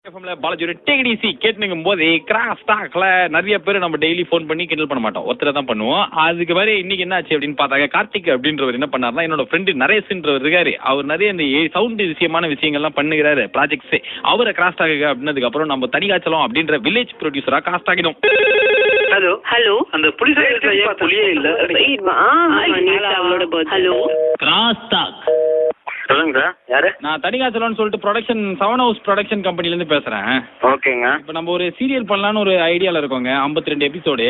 பாலாஜி டேடிசி கேட்டுங்கும் போது கிராஸ் டாக்ல நிறைய பேர் நம்ம டெய்லி ஃபோன் பண்ணி கிண்டல் பண்ண மாட்டோம், ஒருத்தர் தான் பண்ணுவோம். அதுக்கு மாதிரி இன்னைக்கு என்ன ஆச்சு அப்படின்னு பார்த்தாங்க. கார்த்திக் அப்படின்றவர் என்ன பண்ணாருன்னா, என்னோட ஃப்ரெண்டு நரேஷ்ன்றவர் இருக்காரு, அவர் நிறைய இந்த சவுண்ட் விஷயமான விஷயங்கள்லாம் பண்ணுகிறாரு ப்ராஜெக்ட்ஸ். அவரை கிராஸ் டாக் அப்படின்னதுக்கு அப்புறம் நம்ம தனிகாச்சலம் அப்படின்ற வில்லேஜ் ப்ரொடியூசரா கிராஸ் டாகிடும். ஹலோ ஹலோ, அந்த புலியே இல்ல. Hello cross talk. சொல்லுங்க சார், யாரு? நான் தனிகாச்சலம்னு சொல்லிட்டு ப்ரொடக்ஷன் 7 ஹவுஸ் ப்ரொடக்ஷன் கம்பெனிலேருந்து பேசுகிறேன். ஓகேங்க. இப்போ நம்ம ஒரு சீரியல் பண்ணலான்னு ஒரு ஐடியாவில் இருக்கோங்க. 52 எபிசோடு.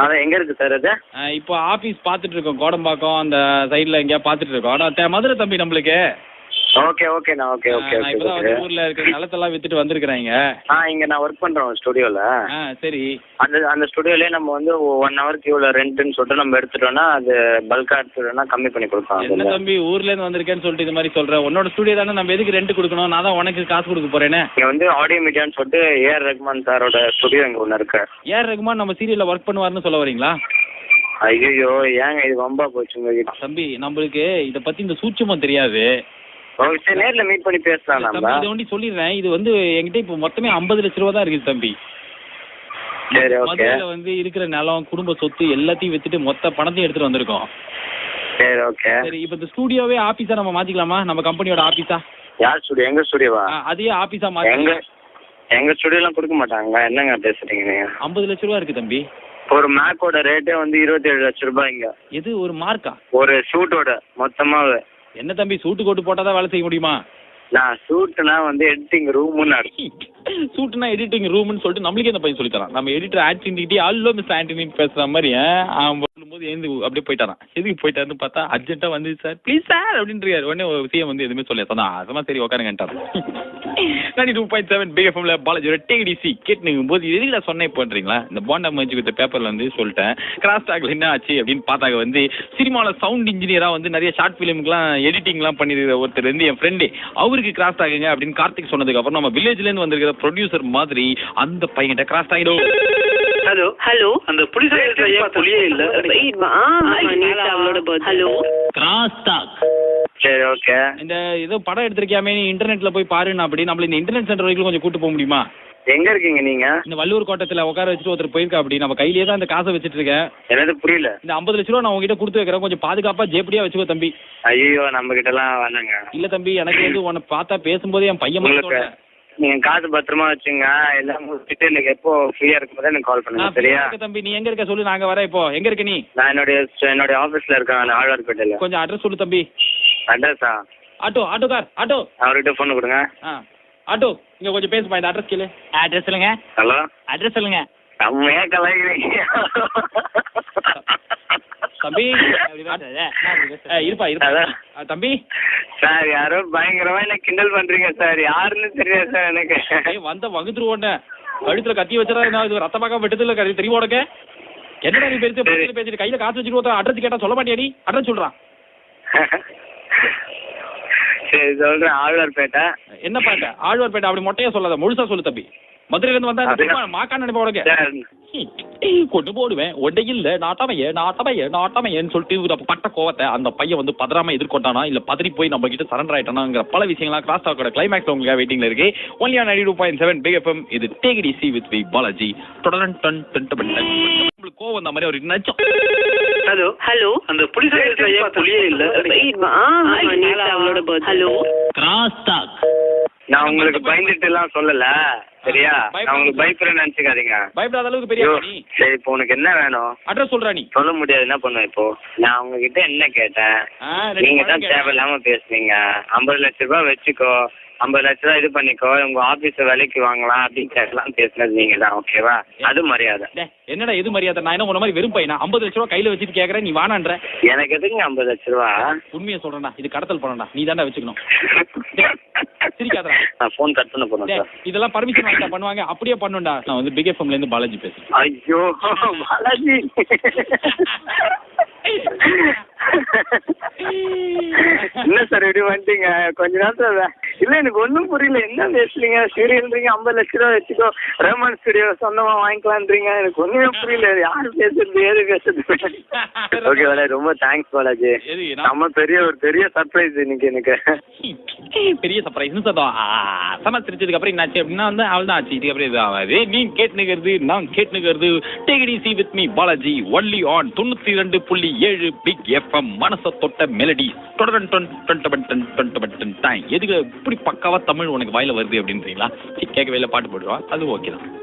அதான் எங்கே இருக்குது சார் அது? இப்போ ஆஃபீஸ் பார்த்துட்டு இருக்கோம், கோடம்பாக்கம் அந்த சைடில் எங்கேயா பார்த்துட்டு இருக்கோம். ஆனால் மதுரை தம்பி நம்மளுக்கு. ஓகே ஓகேண்ணா. ஓகே ஓகே நான் இப்போ தான் ஊரில் இருக்கிற நிலத்தெல்லாம் வித்துட்டு வந்திருக்கிறேங்க. இங்கே நான் ஒர்க் பண்ணுறோம் ஸ்டுடியோவில். சரி. அந்த ஸ்டுடியோலேயே நம்ம வந்து 1 ஹவருக்கு இவ்வளோ ரெண்ட்டுன்னு சொல்லிட்டு நம்ம எடுத்துட்டோம்னா, அது பல்காக எடுத்துட்டோம்னா கம்மி பண்ணி கொடுப்போம். என்ன தம்பி ஊர்லேருந்து வந்திருக்கேன்னு சொல்லிட்டு இது மாதிரி சொல்கிறேன்? உன்னோட ஸ்டுடியோ தானே, நம்ம எதுக்கு ரெண்ட் கொடுக்கணும்? நான் தான் உனக்கு காசு கொடுக்க போகிறேனே. இங்கே வந்து ஆடியோ மீடியான்னு சொல்லிட்டு ஏஆர் ரஹ்மான் சாரோட ஸ்டுடியோ இங்கே ஒன்று இருக்கு. ஏஆர் ரஹ்மான் நம்ம சீரியலில் ஒர்க் பண்ணுவார்னு சொல்ல வரீங்களா? ஐயோ ஏங்க இது வம்பா போச்சுங்க. தம்பி நம்மளுக்கு இதை பற்றி இந்த சூட்சமும் தெரியாது. சரி, நேரில் மீட் பண்ணி பேசலாம். நம்ம இதை ஒண்டி சொல்லிடுறேன். இது வந்து என்கிட்ட இப்போ மொத்தமே 50 லட்ச ரூபா தான் இருக்குது தம்பி. சரி ஓகே. மதுரையில வந்து இருக்கிற நிலம், குடும்ப சொத்து எல்லாத்தையும் வித்துட்டு மொத்த பணத்தையும் எடுத்துட்டு வந்திருக்கோம். சரி ஓகே. சரி, இப்போ இந்த ஸ்டுடியோவே ஆபீஸா நம்ம மாத்திக்கலாமா? நம்ம கம்பெனியோட ஆபீஸா? யார் ஸ்டுடியோ? எங்க ஸ்டுடியோவா? அதே ஆபீஸா மாத்தி. எங்க ஸ்டுடியோலாம் கொடுக்க மாட்டாங்க. என்னங்க பேசுறீங்க நீங்க? 50 லட்ச ரூபா இருக்கு தம்பி. ஒரு மேக்கோட ரேட்டே வந்து 27 லட்ச ரூபாய்ங்க. எது ஒரு மார்க்கா? ஒரு ஷூட்டோட மொத்தமாவே. என்ன தம்பி, சூட்டு கோட்டு போட்டாதான் வேலை செய்ய முடியுமா? நான் ஷூட்னா வந்து எடிட்டிங் ரூம்னு ஷூட்னா எடிட்டிங் ரூம்னு சொல்லிட்டு நம்மளுக்கே இந்த பையன் சொல்லி தரான். நம்ம எடிட்டர் ஆக்டிவிட்டி அல்லோ மிஸ் ஆண்டனி பேசுற மாதிரி சொல்லும்போது எழுந்து அப்படியே போயிட்டாரான். எதுக்கு போயிட்டாருன்னு பார்த்தா அர்ஜென்ட்டா வந்து சார் ப்ளீஸ் சார் அப்படின்றாரு. உடனே ஒரு விஷயம் வந்து எதுவுமே சொல்ல சொன்னா அதெல்லாம் சரி உட்காருங்கன்ட்டார். 92.7 பிக் எஃப்எம்ல பாலாஜி டேடிசி கேட்டுங்கும் போது எதுக்கு சொன்னேன் பண்றீங்களா? இந்த பாண்டா மர்ஜ் வித் பேப்பர்ல வந்து சொல்லிட்டேன். கிராஸ் டாக்ல என்ன ஆச்சு அப்படின்னு பார்த்தாங்க. வந்து சினிமாவில் சவுண்ட் இன்ஜினியரா வந்து நிறைய ஷார்ட் ஃபிலிம்க்குலாம் எடிட்டிங்லாம் பண்ணிருக்கிற ஒருத்தர் வந்து என் ஃப்ரெண்டு, அவருக்கு கிராஸ் ஆகுங்க அப்படின்னு கார்த்திக் சொன்னதுக்கு அப்புறம் நம்ம வில்லேஜ்லேருந்து வந்திருக்கிற ப்ரொடியூசர் மாதிரி அந்த பையன்கிட்ட கிராஸ் ஆகிடும். ஹலோ ஹலோ, அந்த புலியே இல்ல. Hello cross talk. சரி ஓகே. இந்த ஏதோ படம் எடுத்திருக்கியாமே, நீ இன்டர்நெட்ல போய் பாருன்னு அப்படி நம்மள இந்த இன்டர்நெட் சென்டர் வரைக்கும் கொஞ்சம் கூட்டு போக முடியுமா? எங்க இருக்கீங்க நீங்க? இந்த வள்ளூர் கோட்டத்தில் உட்கார வச்சுட்டு ஒருத்தர் போயிருக்கா. அப்படி நம்ம கையிலேயே தான் இந்த காசை வச்சுட்டு இருக்கேன். எனக்கு புரியல. இந்த 50 லட்ச ரூபா நான் உங்ககிட்ட கொடுத்து வைக்கிறேன், கொஞ்சம் பாதுகாப்பா ஜேப்படியா வச்சுக்கோ தம்பி. ஐயோ நம்ம கிட்ட எல்லாம் வேணாங்க. இல்ல தம்பி, எனக்கு வந்து உன்னை பார்த்தா பேசும்போது என் பையன் நீங்க காசு பத்திரமா வச்சுங்க. எல்லாம் முடிச்சுட்டு எனக்கு எப்போ ஃப்ரீயா இருக்கும்போது எனக்கு கால் பண்ணுங்க. சரியா தம்பி? நீ எங்க இருக்க சொல்லு, நாங்க வரேன். இப்போ எங்க இருக்க நீ? நான் என்னுடைய ஆபீஸ்ல இருக்கேன், ஆழ்வார்பேட்டையில. கொஞ்சம் அட்ரஸ் சொல்லு தம்பி. அட்ரஸா? ஆட்டோக்கார் ஆட்டோ, அவர்கிட்ட போன் கொடுங்க. ஆட்டோ இங்க கொஞ்சம் பேசுமா, இந்த அட்ரஸ் கேளு. அட்ரஸ் சொல்லுங்க. ஹலோ, அட்ரஸ் சொல்லுங்க. செம்மையா கலாய்க்கிறீங்க தம்பி. இருப்பா இருப்பா தம்பி. சார் யாரோ பயங்கரமா என்ன கிண்டல் பண்றீங்க சார். யாருன்னு தெரியாது சார் எனக்கு. வந்த வகுத்துருவோண்ட கழுத்துல கத்தி வச்சா இது ரத்தமாக வெட்டதுல தெரியும் உனக்கு. என்னடா நீ பேசிட்டு கையில காசு வச்சுட்டு அட்ரஸ் கேட்டா சொல்ல மாட்டியா? நீ அட்ரஸ் சொல்றான். சரி சொல்றேன். ஆழ்வார்பேட்டை. என்ன பாட்ட? ஆழ்வார்பேட்டை அப்படி மொட்டையா சொல்லாத, முழுசா சொல்லு தம்பி. மதுரையில இருந்து வந்தா மாக்கான்னு நினைப்பா உனக்கு. கொண்டு போடுவேன் ஒண்டையில் நாட்டமையன்னு சொல்லிட்டு பட்ட கோவத்தை அந்த பையன் வந்து பதறாம எதிர்கொண்டானா இல்ல பதறி போய் நம்ம கிட்ட சரண்டர் ஆயிட்டானாங்கிற பல விஷயங்கள்லாம் கிராஸ் டாக்கோட கிளைமேக்ஸ் உங்களுக்கு வெயிட்டிங்ல இருக்கு. Only on 92.7 big FM. இது take it easy with Balaji. உங்களுக்கு கோவம் அந்த மாதிரி ஒரு நச்சம். ஹலோ ஹலோ, அந்த புலியே இல்ல. Hello cross talk. நான் உங்களுக்கு பயந்துட்டு எல்லாம் சொல்லல, சரியா? நான் உங்களுக்கு பயப்படுறேன்னு நினைச்சுக்காதீங்க. பயப்படாத அளவுக்கு பெரிய நீ. சரி, இப்போ உனக்கு என்ன வேணும்? அட்ரஸ் சொல்றா. நீ சொல்ல முடியாது, என்ன பண்ணுவேன் இப்போ? நான் உங்ககிட்ட என்ன கேட்டேன்? நீங்க தான் தேவையில்லாம பேசுனீங்க. 50 லட்ச ரூபாய் வச்சுக்கோ, 50 லட்ச ரூபா இது பண்ணிக்கோ, உங்க ஆபீஸ விலைக்கு வாங்கலாம் அப்படின்னு கேட்கலாம் பேசுனது நீங்க தான். ஓகேவா? அது மரியாதை. என்னடா எது மரியாதை? நான் என்ன உன மாதிரி வெறும் பையனா? 50 லட்ச ரூபா கையில வச்சுட்டு கேட்கறேன், நீ வானான்ற. எனக்கு எதுங்க 50 லட்ச ரூபா? உண்மையை சொல்றேன்டா, இது கடத்தல் பண்ணடா. நீ தாண்டா வச்சுக்கணும். சிரிக்காதடா. நான் ஃபோன் கட் பண்ண போறேன் சார். இதெல்லாம் பர்மிஷன் வாங்கிட்டா பண்ணுவாங்க, அப்படியே பண்ணுடா. நான் வந்து பிக் எஃப்எம்ல இருந்து பாலாஜி பேசுறேன். ஐயோ பாலாஜி. என்ன சார் இப்படி வந்துட்டீங்க கொஞ்ச நேரத்துல? இல்ல எனக்கு ஒன்றும் புரியல, என்ன பேசுறீங்க? ஸ்டூடியோன்றீங்க, 50 லட்ச ரூபா வச்சுக்கோ, ரஹ்மான் ஸ்டுடியோ சொந்தமா வாங்கிக்கலான்றீங்க. எனக்கு ஒண்ணுமே புரியல, யாரு பேசுறது ஏது பேசுறது. ஓகே பாலாஜி, ரொம்ப தேங்க்ஸ் பாலாஜி. நம்ம ஒரு பெரிய சர்ப்ரைஸ் இன்னைக்கு எனக்கு. பெரிய சர்ப்ரைஸ் சமச்சிருச்சதுக்கு அப்புறம் என்னாச்சு அப்படின்னா வந்து அவள் தான் ஆச்சு. இதுக்கப்புறம் இது ஆகாது. நீ கேட்டுனுக்கிறது நான் கேட்டுனுக்கிறது take it easy with me Balaji only on 92.7 big FM மனச தொட்ட மெலடி. எதுக்கு இப்படி பக்காவா தமிழ் உனக்கு வாயில வருது அப்படின்றீங்களா? கேட்கவே இல்லை, பாட்டு போடுவா, அது ஓகே தான்.